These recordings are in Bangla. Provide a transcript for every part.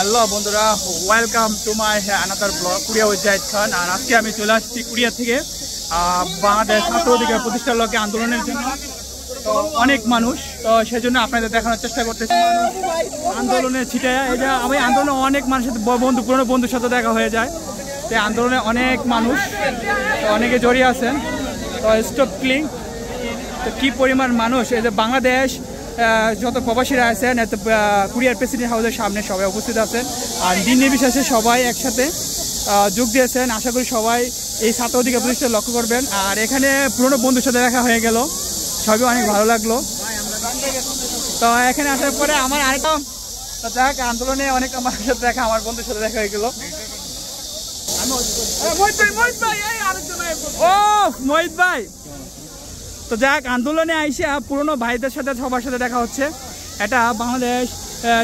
হ্যালো বন্ধুরা, welcome to my another blog Korea with Zahid Khan. আর আজকে আমি চলে আসছি কুরিয়া থেকে বাংলাদেশ ছাত্র অধিকার প্রতিষ্ঠার লক্ষ্যে আন্দোলনের জন্য। তো অনেক মানুষ, তো সেজন্য আপনাদের দেখানোর চেষ্টা করতেছি আন্দোলনের ছিটায়। এই যে আমি আন্দোলনে অনেক মানুষের পুরনো বন্ধুর সাথে দেখা হয়ে যায়। তো আন্দোলনে অনেক মানুষ, অনেকে জড়িয়ে আছেন। তো স্টপ ক্লিং, তো কী পরিমাণ মানুষ! এই যে বাংলাদেশ যত প্রবাসীরা আছেন, এত কুরিয়ার প্রেসিডেন্ট হাউসের সামনে সবাই উপস্থিত আছেন। আর দিন নির্বিশেষে সবাই একসাথে যোগ দিয়েছেন। আশা করি সবাই এই ছাত্র অধিকার প্রতিষ্ঠা লক্ষ্য করবেন। আর এখানে পুরনো বন্ধুর সাথে দেখা হয়ে গেল, সবই অনেক ভালো লাগলো। তো এখানে আসার পরে আমার আরেকটা দেখ আন্দোলনে অনেক মানুষের সাথে দেখা, আমার বন্ধুর সাথে দেখা হয়ে গেল। ও মোহিত ভাই, তো যাক আন্দোলনে আইসা পুরনো ভাইদের সাথে সবার সাথে দেখা হচ্ছে। এটা বাংলাদেশ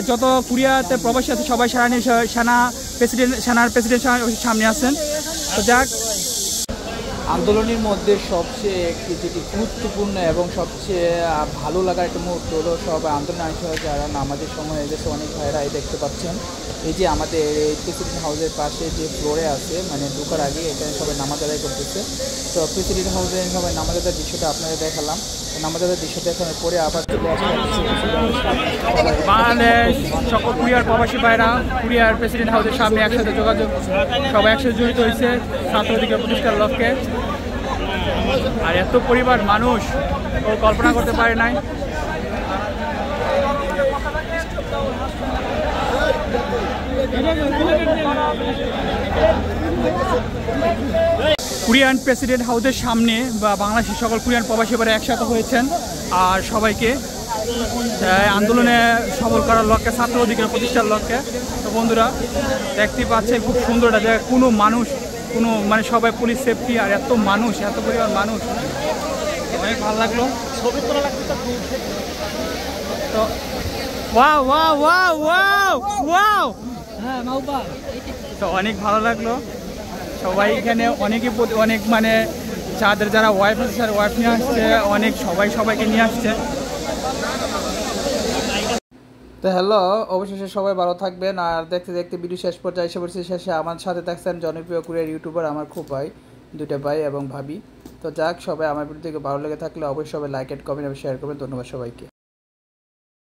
যত কুরিয়াতে প্রবাসী আছে সবাই সেনার প্রেসিডেন্ট সামনে আছেন। তো যাক আন্দোলনের মধ্যে সবচেয়ে একটি যেটি গুরুত্বপূর্ণ এবং সবচেয়ে ভালো লাগার একটা মুহূর্ত হলো সবাই আন্দোলন আসে যারা নামাজের সময় হয়ে গেছে। অনেক ভাইরা এই দেখতে পাচ্ছেন, এই যে আমাদের এই প্রেসিডেন্ট হাউসের পাশে যে ফ্লোরে আছে, মানে ঢোকার আগে এখানে সবাই নামাজ আদায় করতেছে। তো প্রেসিডেন্ট হাউসে সবাই নামাজ আদায়ের দৃশ্যটা আপনাদের দেখালাম। নামাজ আদায়ের দৃশ্য দেখানোর পরে আবার চলে আসে বাংলাদেশ সকল কুরিয়ার প্রবাসী ভাইরা কুরিয়ার প্রেসিডেন্ট হাউসের সামনে একসাথে যোগাযোগ, সবাই একসাথে জড়িত হয়েছে ছাত্র অধিকার প্রতিষ্ঠার লক্ষ্যে। আর এত পরিবার মানুষ ও কল্পনা করতে পারে নাই। কুরিয়ান প্রেসিডেন্ট হাউসের সামনে বা বাংলাদেশের সকল কুরিয়ান প্রবাসী ভাইরা একসাথে হয়েছেন। আর সবাইকে আন্দোলনে সফল করার লক্ষ্যে, ছাত্র অধিকার প্রতিষ্ঠার লক্ষ্যে। তো বন্ধুরা দেখতে পাচ্ছে খুব সুন্দর একটা জায়গা, কোনো মানুষ মানে সবাই পুলিশ সেফটি, আর এত মানুষ, এত পরিমাণ মানুষ, অনেক ভালো লাগলো। তো wow wow wow wow wow, তো অনেক ভালো লাগলো। সবাই এখানে অনেক মানে যারা ওয়াইফ আছে স্যার ওয়াইফ নিয়ে আসছে, অনেক সবাইকে নিয়ে আসছে। তো হ্যালো, অবশেষে সবাই ভালো থাকবেন। আর দেখতে দেখতে ভিডিও শেষ পর্যায়ে এসে পড়ছি শেষে। আমার সাথে থাকছেন জনপ্রিয় কুরিয়ার ইউটিউবার আমার খুব ভাই, দুইটা ভাই এবং ভাবি। তো যাক, সবাই আমার ভিডিও থেকে ভালো লেগে থাকলে অবশ্যই সবাই লাইক এন্ড কমেন্ট এবং শেয়ার করবেন। ধন্যবাদ সবাইকে।